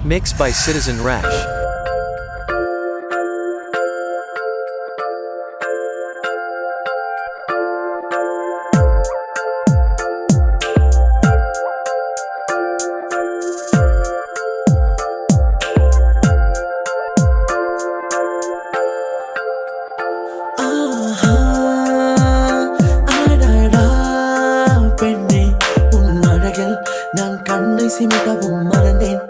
Mixed by Citizen Rash. சிமிட்டவும் மறந்தேன்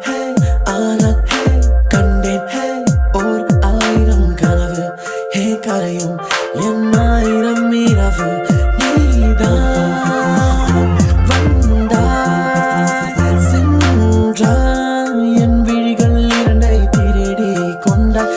ஆனால் கண்டேன் ஓர் ஆயிரம் கனவு கரையும் என் ஆயிரம் இரவு நீதான் வந்தாய் சென்றாய் என் விழிகள் இரண்டை திருடி கொண்டாய்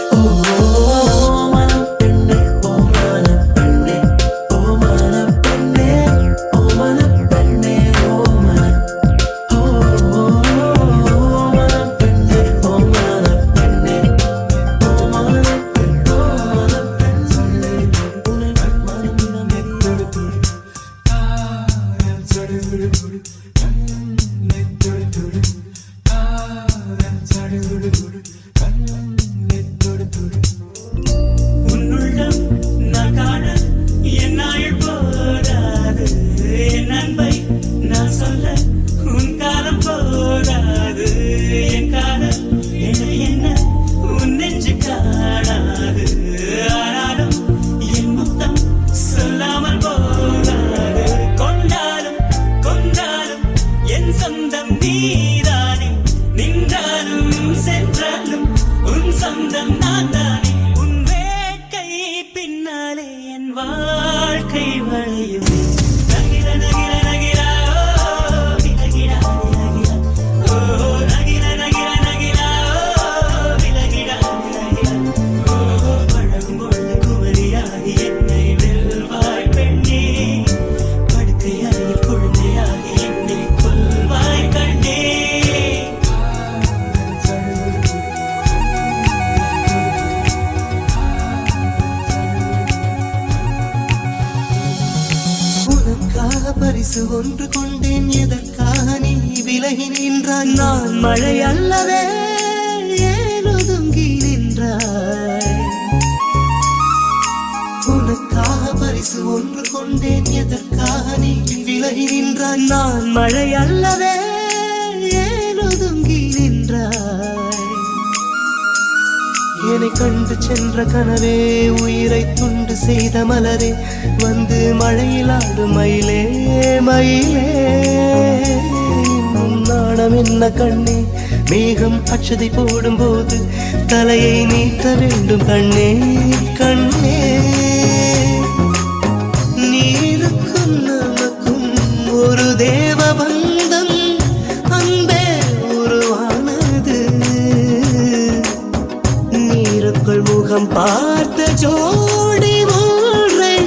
வாழ்க்கை வளையும் நகிர நகிர நகிரா விலகிடா விலகிடா ஓ நகிர நகிர நகிரா விலகிடா விலகிடா ஓ பழகும் பொழுது குமரியாகி என்னை வெல்வாய் பெண்ணே படுக்கை அறையில் குழந்தையாகி என்னை கொல்வாய் கண்ணே பரிசு ஒன்று கொண்டேன் எதற்காக நீ விலகி நின்றாய் நான் மழை அல்லவே ஏன் ஒதுங்கி நின்றாய் உனக்காக பரிசு ஒன்று கொண்டேன் எதற்காக நீ விலகி நின்றாய் நான் மழை அல்லவே ஏன் ஒதுங்கி நின்றாய் என்னை கண்டு சென்ற கனவே உயிரை துண்டு செய்த மலரே வந்து மழையில் ஆடும் மயிலே மயிலே நாணம் என்ன கண்ணே மேகம் அச்சதை போடும் போது தலையை நீட்ட வேண்டும் கண்ணே கண்ணே நீருக்கும் நமக்கும் ஒரு தேவ பந்தம் அன்பே உருவானது நீருக்குள் முகம் பார்த்த ஜோடி ஒன்றை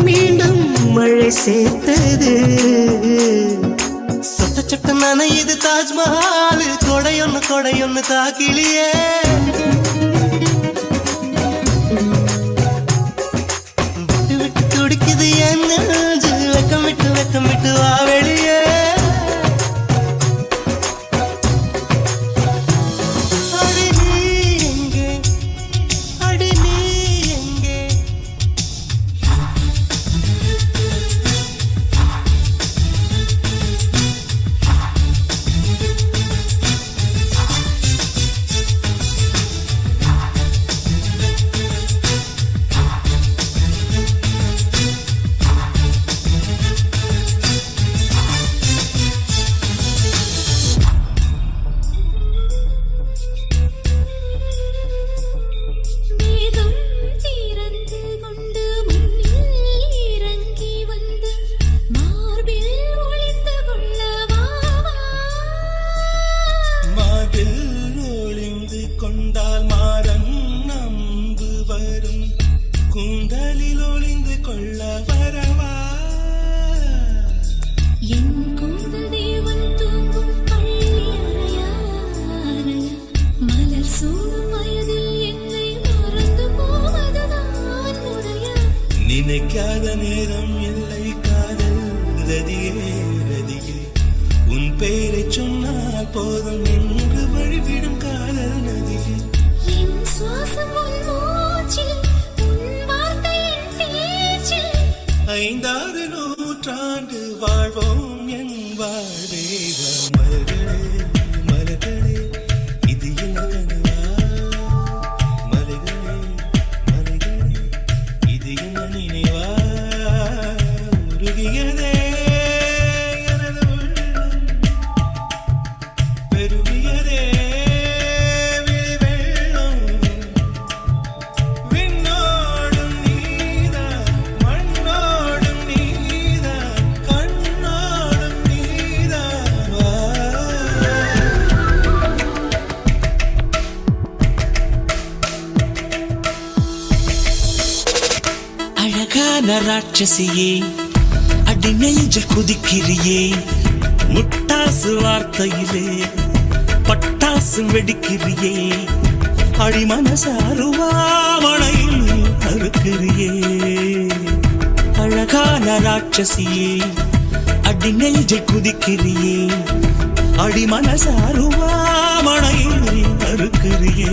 மீண்டும் மழை சேர்த்தது சொட்ட சொட்ட நனையுது தாஜ்மஹால் கொடையொன்னு தாக்கிலியே விட்டு விட்டு துடிக்குது என் நெஞ்சு வெக்கம் விட்டு வா வெளியே கொண்டால் மாறன் நம்பு வரும் கூந்தலில் ஒளிந்து கொள்ள வரவா என் கூந்தல் தேவன் தூங்கும் பள்ளி அறையா மலர் சூடும் வயதில் என்னை மறந்து போவதுதான் முறையா நினைக்காத நேரம் இல்லை காதல் ரதியே ரதியே உன் பெயரை சொன்னால் போதும் என்று வழிவிடும் வாழ்வோம் என் வாழ்வே மலர்களே மலர்களே இது என்ன கனவா மலர்களே மலர்களே இது என்ன நினைவா உருகியதே எனது உள்ளம் பெருகியதே விழிவெள்ளம் விண்ணோடும் நீதான் மண்ணோடும் நீதான் கண்ணோடும் நீதான் வா. அழகான ராட்சசியே அடி நெஞ்சில் குதிக்கிறியே முட்டாசு வார்த்தையிலே பட்டாசு வெடிக்கிறியே அடி மனசு அருவாமணையில் அறுக்கிறியே அழகான ராட்சசியே அடி நெஞ்சில் குதிக்கிறியே அடி மனசு அருவாமணையில் அறுக்கிறியே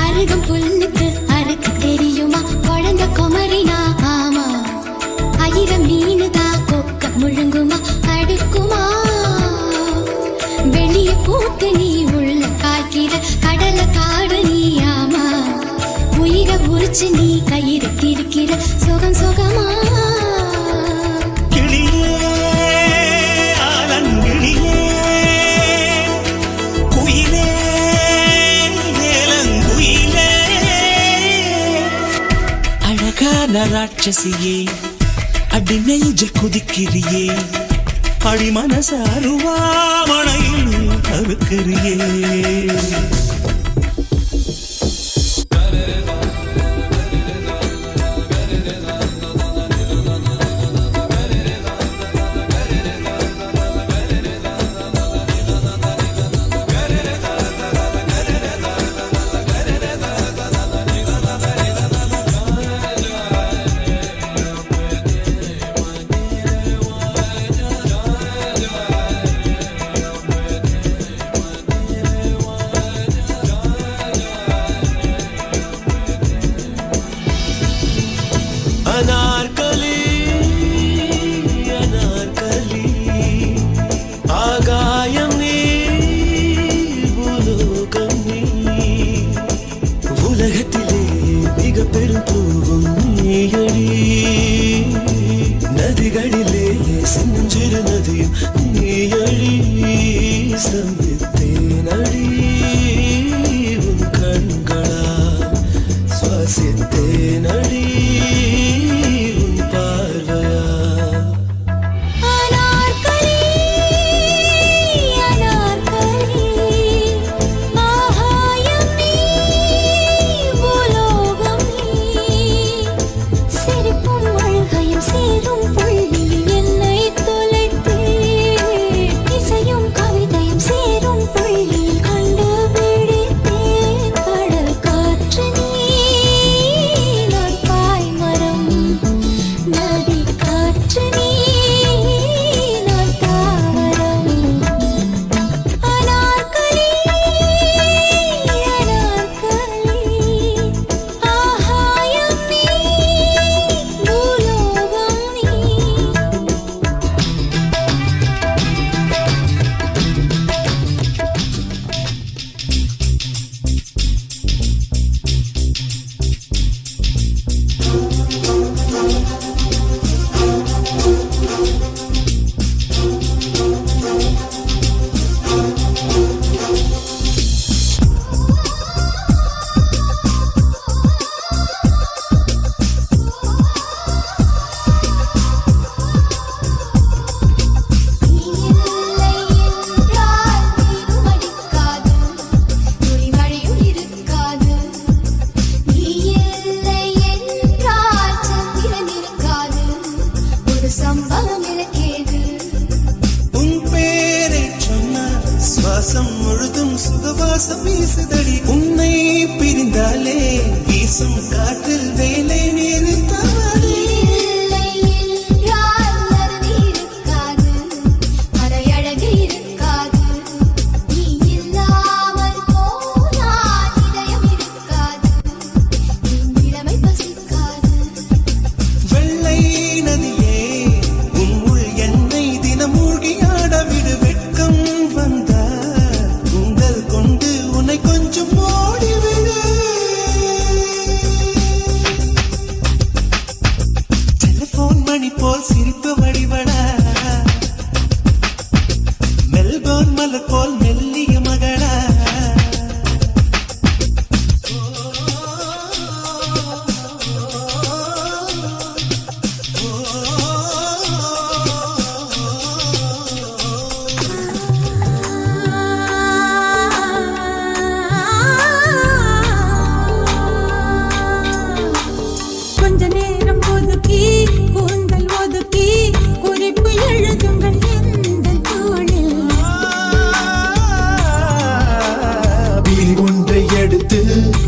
அருகம் புல்லுக்கு அறுக்க தெரியுமா குழந்தை குமரினா ஆமா ஆயிரம் மீனுதா கொக்க முழுங்குமா அடுக்குமா வெளிய பூத்து நீ உள்ள காய்க்கிற கடல காடு நீ ஆமா உயிரை உரிச்சு நீ கயிறு திரிக்கிற சுகம் சுகமா கிளியே ஆலங்கிளியே குயிலே ஏலங்குயிலே அழகான ராட்சசியே அடி நெஞ்சில் குதிக்கிறியே அடி மனசு அருவாமணையில் அறுக்கிறியே அனார்கலி அனார்கலி ஆகாயம் நீ பூலோகம் நீ உலகத்திலே மிக பெரும் பூவும் நீயடி நதிகளிலே சின்னஞ்சிறு நதியும் நீயடி சந்தித்தேனடி உன் கண்களால் சுவாசித்தேனடி முழுதும் சுகவாசம் வீசுதடி உன்னை பிரிந்தாலே வீசும் காற்றில் வேலை நிறுத்தாது வெள்ளை நதியே உன் உள்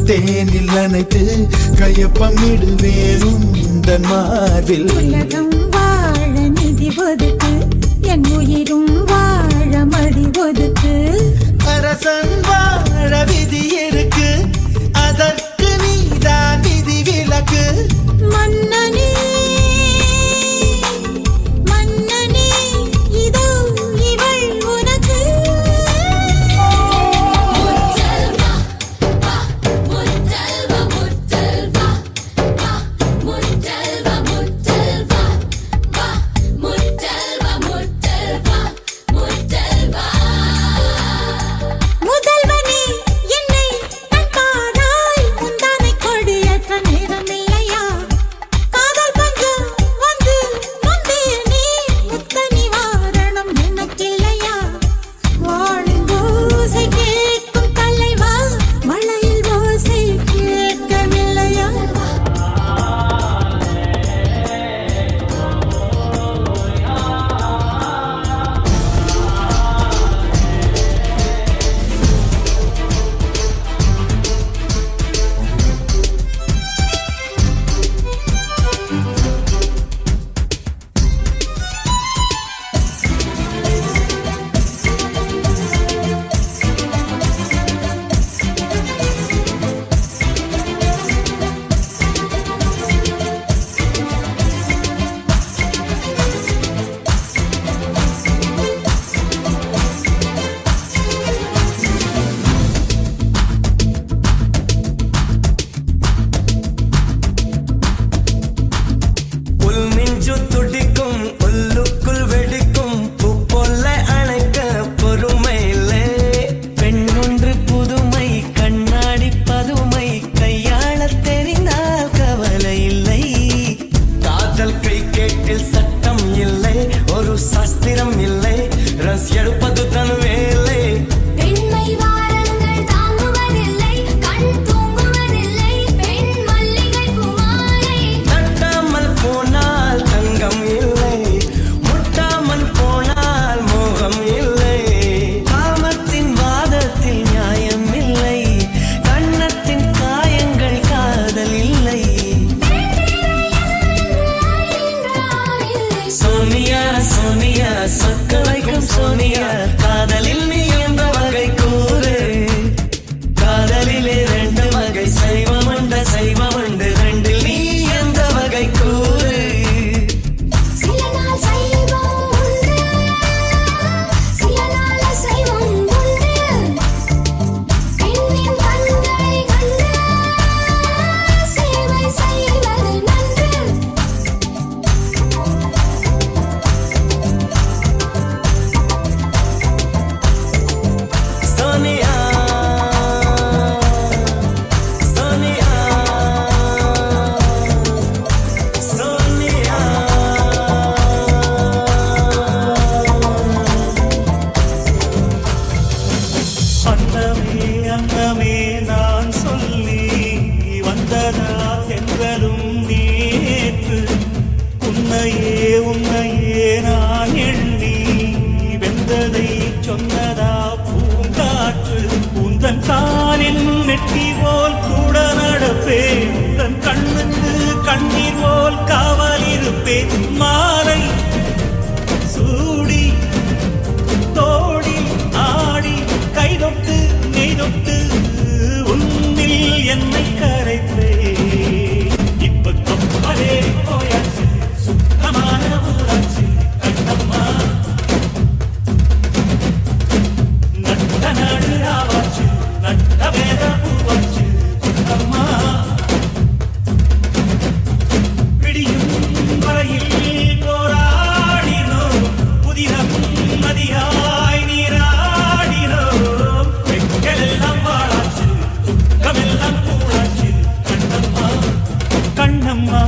தேனில் அணைத்து கையப்பமிடுவேன் உந்தன் மார்பில். உலகம் வாழ நிதி ஒதுக்கு, என் உயிரும் வாழ மடி ஒதுக்கு. அரசன் வாழ விதி இருக்கு, அதற்கு நீதான் விதி விலக்கு. மன்னனே மன்னனே இதோ இவள் உனக்கு. முதல்வனே என்னை கண் பாராய், முந்தானை கொடியேற்ற நேரமில்லையா? காதல் பஞ்சம் வந்து நொந்தேனே, முத்த நிவாரணம் எனக்கில்லையா? வாழின் ஓசை கேட்கும் தலைவா, மழையில் ஓசை கேட்கவில்லையா? உள் நெஞ்சு துடிக்கும், உள்ளுக்குள் வெடிக்கும், பூ போல அணைக்க பொறுமை இல்லை. பெண்ணொன்று புதுமை, கண்ணாடி பதுமை, கையாள தெரிந்தால் கவலை இல்லை. காதல் கை கேட்டில் சட்டம் இல்லை, ஒரு சாஸ்திரம் இல்லை, ரஸ் எடுப்பது தன் வேலை. பெண்மை வாரங்கள் தாங்குவதில்லை, கண் தூங்குவதில்லை, பெண் மல்லிகை குமாரை. தட்டாமல் போனால் தங்கம் இல்லை, முட்டாமல் போனால் மோகம் இல்லை. காமத்தின் வாதத்தில் நியாயம் இல்லை, கண்ணத்தின் காயங்கள் காதல் இல்லை. சோனியா சோனியா சொக்க வைக்கும் சோனியா, காதலில் நீ எந்த வகை கூறு? காதலிலே ரெண்டு வகை, சைவமண்ட சைவமண்டு, ரெண்டில் நீ எந்த வகை கூறு? சில நாள் சைவம் உண்டு, சில நாள் அசைவம் உண்டு. பெண்ணின் கண்களை கண்டு சேவை செய்வது நன்று. சோனியா சோனியா சோனியா. அன்னமே அன்னமே நான் சொல்லி வந்ததா தென்றலும் நேற்று. உன்னையே உன்னையே நான் எண்ணி வெந்ததை சொன்னதா பூங்காற்று. உந்தன் காலில் நெட்டி போல் கூட நடப்பேன், உந்தன் கண்ணுக்கு கண்ணீர் போல் காவல் இருப்பேன். மாலை சூடி தோடி ஆடி கைதொட்டு நெய்தொட்டு உன்னில் என்னை கரைத்தே. இப்ப கப்பலே போயாச்சு, சுத்தமான ஊராச்சு கண்ணம்மா. நட்ட நாடு ராவாச்சு, நட்ட வேத பூவாச்சு கண்ணம்மா. விடியும் வரையில் போராடினோம், புதினம் நதியாய் நீராடினோம். வெட்கெல்லாம் வாழாச்சு, துக்கமெல்லாம் கூழாச்சு கண்ணம்மா. கண்ணம்மா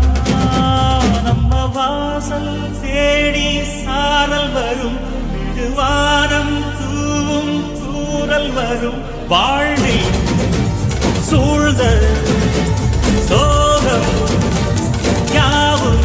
நம்ம வாசல் தேடி சாரல் வரும், விடுவானம் தூவும் தூரல் வரும். வாழ்வில் சூழ்ந்த சோகம் யாவும்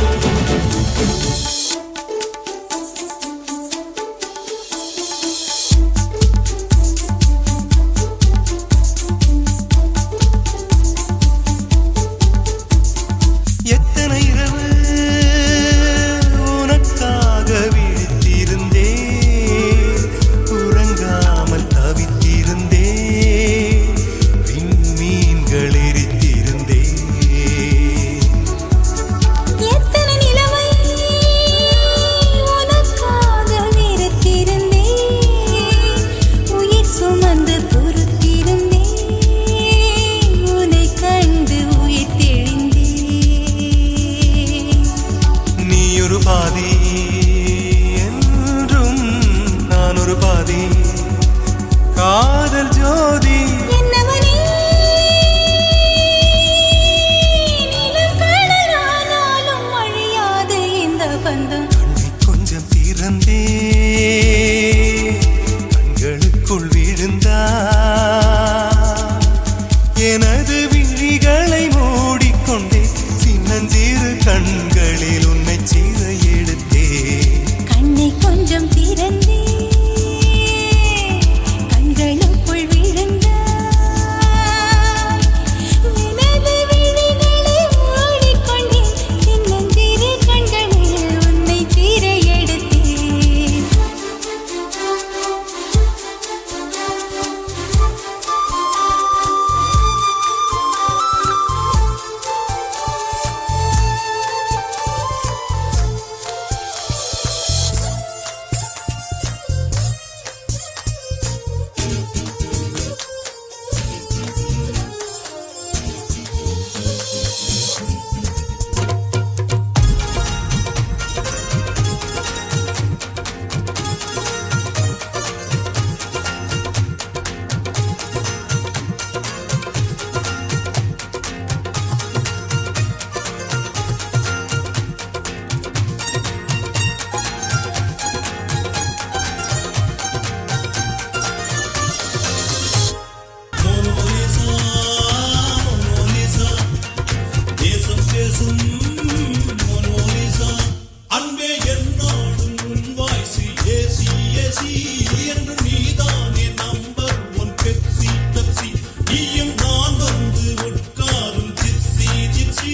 பேசும் மோனோலிசா அன்பே என்னாடும் உன் வாய்ஸி ஏசி ஏசி என்று நீதானே நம்பர் ஒன் பெப்சி பெப்சி நீயும் நான் வந்து உட்காரும் ஜிப்சி ஜிப்சி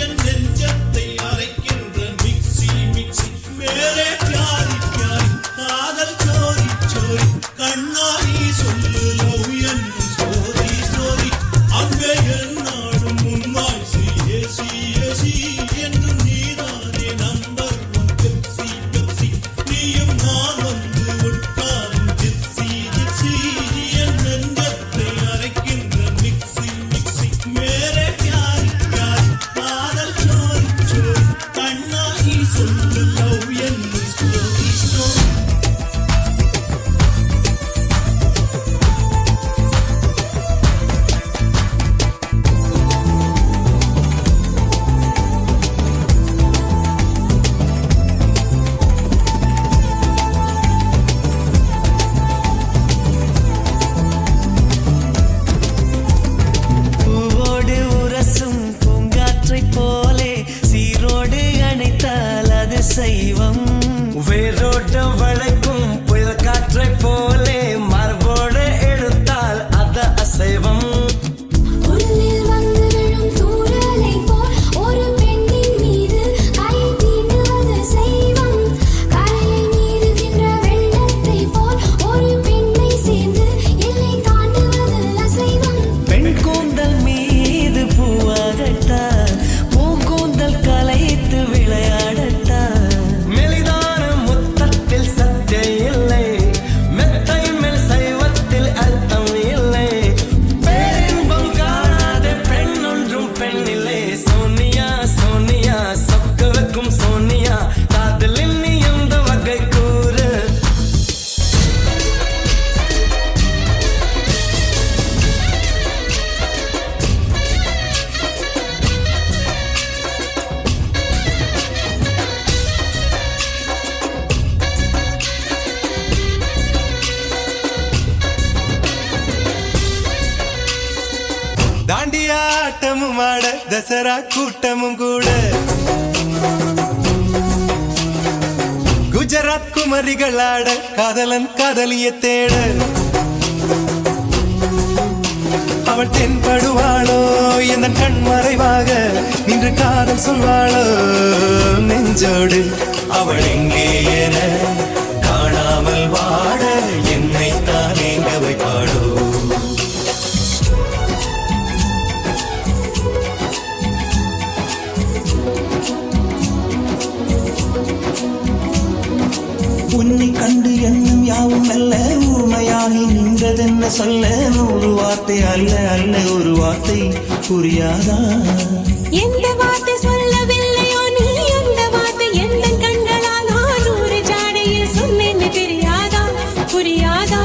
என் நெஞ்சத்தை அரைக்கின்ற மிக்சி மிக்சி மேலே பியாரி பியாரி காதல் சோரி சோரி கண்ணாடி சொல்லு லவ் என்னும் ஸ்டோரி ஸ்டோரி அன்பே என்னாடும் உன் வாய்ஸி ஏசி ஏசி என்று நீதானே நம்பர் ஒன் பெப்சி பெப்சி நீயும் நான் வந்து உட்காரும் ஜிப்சி ஜிப்சி என் நெஞ்சத்தை அரைக்கின்ற மிக்சி மிக்சி மேலே பியாரி பியாரி காதல் சோரி சோரி கண்ணாடி சொல்லு லவ் என்னும் ஸ்டோரி ஸ்டோரி பூவோடு உரசும் பூங்காற்றைப் போலே சீரோடு அணைத்தால் அது சைவம் வேரோடு வளைக்கும் புயல் காற்றைப் போலே மார்போடு எடுத்தால் அது அசைவம் உள்ளில் வந்து விழும் தூறலை போல் ஒரு பெண்ணின் மீது கை தீண்டுவது செய்வம் கரையை மீறுகின்ற வெள்ளத்தை போல் ஒரு பெண்ணை சேர்ந்து எல்லை தாண்டுவது அசைவம் பெண் கூந்தல் மீது பூவாகட்டால் பூங்கூந்தல் கலைத்து விளையாடட்டால் மெலிதான முத்தத்தில் சத்தியம் இல்லை மெத்தை மேல் சைவத்தில் அர்த்தம் இல்லை பேரின்பம் காணாத பெண் ஒன்றும் பெண் இல்லை சோனியா சோனியா சொக்க வைக்கும் சோனியா காதலின் நீ எந்த வகை கூறு தாண்டியா ஆட்டமும் ஆட தசரா கூட்டமும் கூட குஜராத் குமரிகள் ஆட காதலன் காதலிய தேட அவள் தென்படுவாளோ எந்த கண் மறைவாக நின்று காதல் சொல்வாளோ நெஞ்சோடு அவள் எங்கே என காணாமல் வாட என்னை தான் எங்க வைப்பாளோ உன்னை கண்டு எண்ணம் யாவும் அல்ல ஊமையாகி நின்றதென்ன சொல்ல 100 வார்த்தை அல்ல அல்ல ஒரு வார்த்தை புரியாதா எந்த வார்த்தை சொல்லவில்லையோ நீ அந்த வார்த்தை எந்த கண்களால் நான் ஒரு ஜாடையில் சொன்னேன்னு தெரியாதா புரியாதா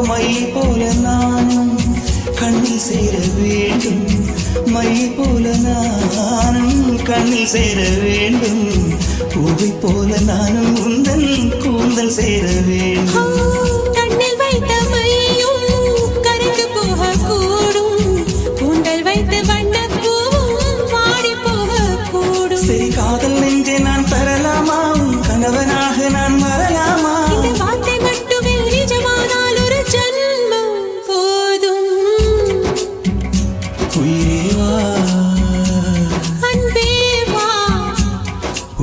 மை போல நானும் கண்ணில் சேர வேண்டும் மை போல நானும் கண்ணில் சேர வேண்டும் பூவை போல நானும் உந்தன் கூந்தல் சேர வேண்டும் கண்ணில் வைத்த மையும் கரைந்து போக கூடும் கூந்தல் வைத்து வண்ணப்பூவும் வாடி போக கூடும் சரி காதல் நெஞ்சே நான் பெறலாமா உன் கணவனாக நான் வரலாமா இந்த வார்த்தை மட்டுமே நிஜமானால் ஒரு ஜன்மம் போதும் உயிரே வா அன்பே வா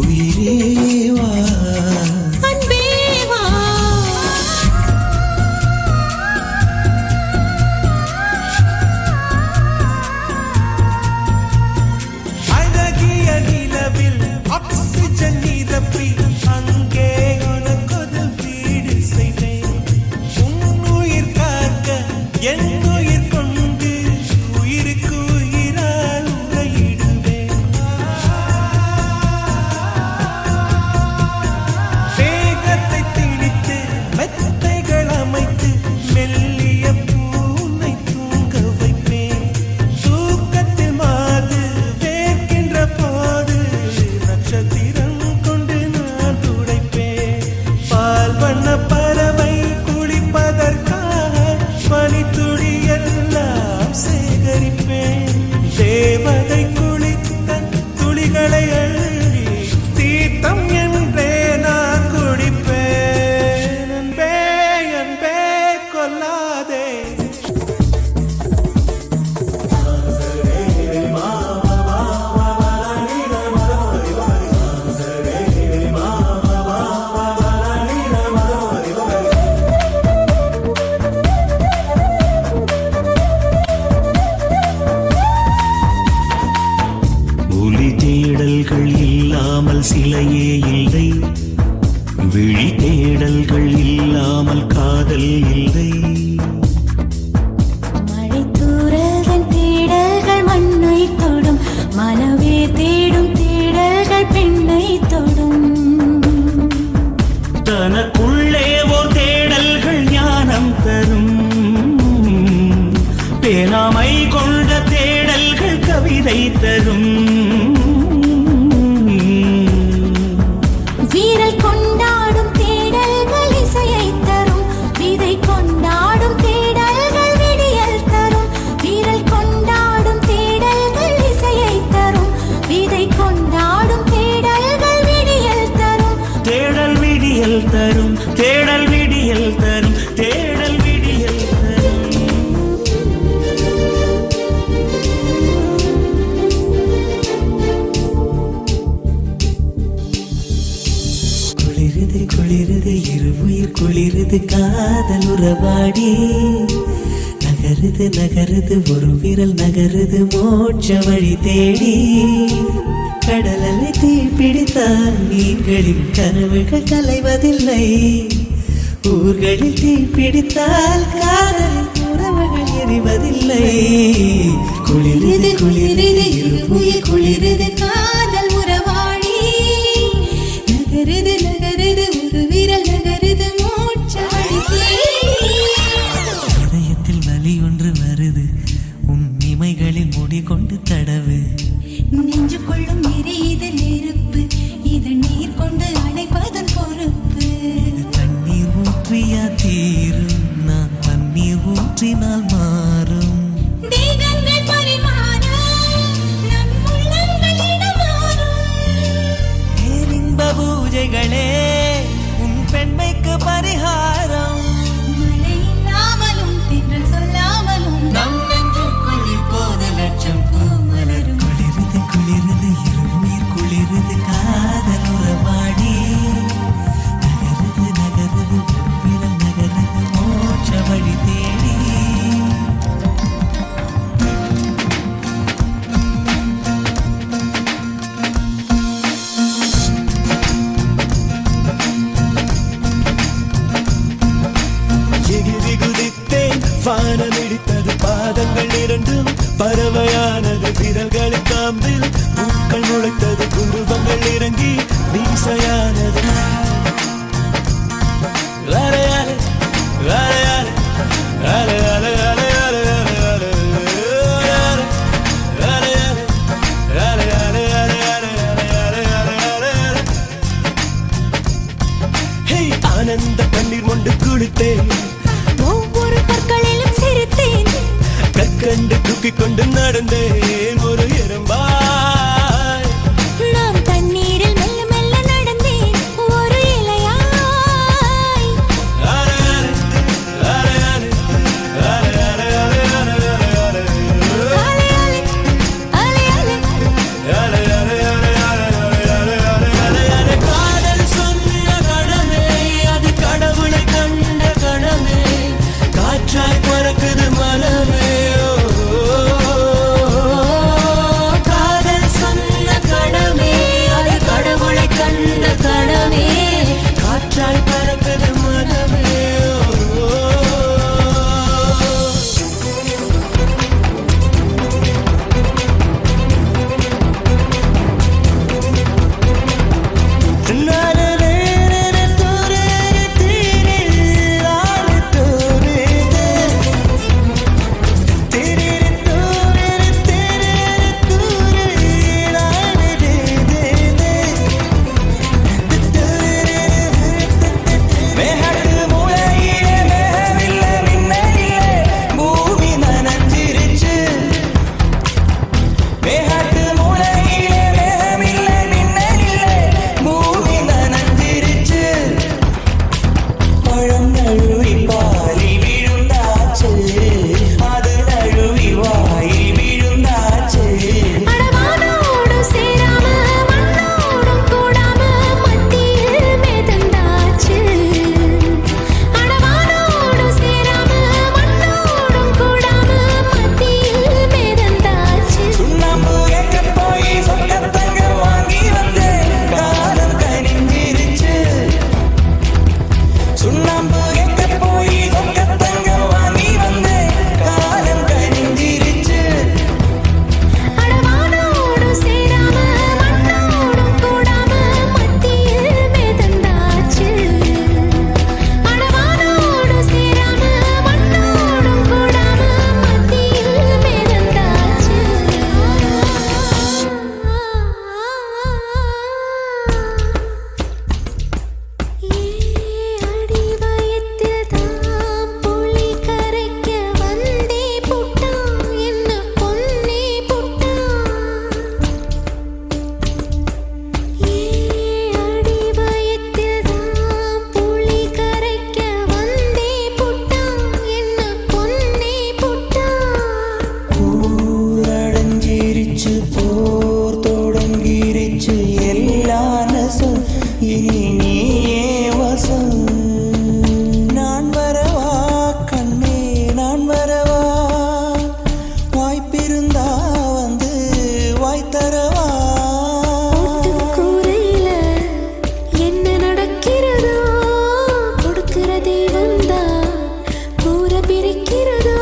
உயிரே வா அன்பே வா தேடல்கள் இல்லாமல் காதல் இல்லை. மழை தூறல்கள் தேடல்கள் மண்ணை தொடும், மனவே தேடும் தேடல்கள் பெண்ணை தொடும். தனக்குள்ளே ஓர் தேடல்கள் ஞானம் தரும், பேராமை கொண்ட தேடல்கள் கவிதை தரும். வீரல் கொண்டாடும் தேடல்கள் இசையை தரும், விதை கொண்டாடும் தேடல்கள் விடியல் தரும். வீரல் கொண்டாடும் தேடல்கள் இசையை தரும், விதை கொண்டாடும் தேடல்கள் விடியல் தரும். தேடல் விடியல் தரும், தேடல் விடியல் தரும், தேடல் விடியல் தரும். குளிருது குளிருது இருவுயிர் குளிருது காதல் உறவாடி, நகருது நகருது ஒரு விரல் நகருது மோட்ச வழி தேடி. கடலலை தீ பிடித்தால் நீர்களின் கனவுகள் கலைவதில்லை, ஊர்களில் தீ பிடித்தால் காதலின் உறவுகள் எரிவதில்லை. குளிருது குளிருது இருவுயிர் குளிருது காதல் உறவாடி, நகருது நகருது ஒரு விரல் நகருது மோட்ச வழி தேடி. இதயத்தில் வலி ஒன்று வருது, உன் இமைகளில் முடி கொண்டு தடவு. நெஞ்சுக்குள்ளும் எரியுது நெருப்பு, இது நீர் கொண்டு அணைப்பதன் பொறுப்பு. இது தண்ணீர் ஊற்றியா தீரும், நான் தண்ணீர் ஊற்றினால் மாறும். தேகங்கள் பரிமாற நம் உள்ளங்கள் இடமாறும். பேரின்ப பூஜைகளே உன் பெண்மைக்கு பரிகாரம். மழை இல்லாமலும் தென்றல் சொல்லாமலும் நம் நெஞ்சுக்குள் இப்போது லட்சம் பூ மலரும். குளிருது குளிருது இருவுயிர் குளிருது காதல் உறவாடி, நகருது நகருது ஒரு விரல் நகருது மோட்ச வழி தேடி. எகிரி குதித்தேன், வானம் இடித்தது பாதங்கள் இரண்டும், பறவையானது விரல்களின் காம்பில், பூக்கள் முளைத்தது குருவங்கள் இறங்கி மீசையானது. அலையாலே, அலையாலே, அலையாலே, அலையாலே, அலையாலே, அலையாலே, அலையாலே, அலையாலே, அலையாலே, அலையாலே. ஹே, ஆனந்த கண்ணீர் கொண்டு குளித்தேன், ஒவ்வொரு பற்களிலும் சிரித்தேன். கற்கண்டு தூக்கிக் கொண்டு நடந்தேன் ஒரு எறும்பாய். நாம் தண்ணீரில் மெல்ல மெல்ல நடந்தேன் ஒரு இலையாய். அலையாலே, அலையாலே, அலையாலே, அலையாலே, அலையாலே, அலையாலே, அலையாலே, அலையாலே, அலையாலே, அலையாலே, அலையாலே. காதல் சொன்ன கணமே, அது கடவுளை கண்ட கணமே, காற்றாய் பறக்குது மனமே. காதல் சொன்ன கடமே, அது கடவுளை கண்ட கடமே. காற்றாய் பறக்குது மனமே. அடவானோடும் சேராம மண்ணோடும் கூடாம மத்தியில் மிதந்தாச்சு. நடக்கிறதோ கொடுக்கிற தெய்வம்தான் கூற பிரிக்கிறதோ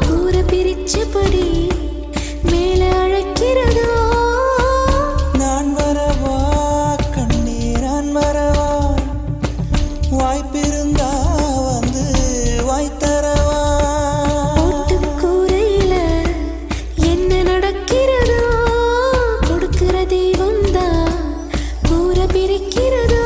கூற பிரிச்சபடி மேல அழைக்கிறதோ நான் வரவா கண்ணே நான் வரவா வாய்ப்பிருந்தா வந்து வாய்த்தரவா கூரையில என்ன நடக்கிறதோ கொடுக்கிற தெய்வம்தான் கூற பிரிக்கிறதோ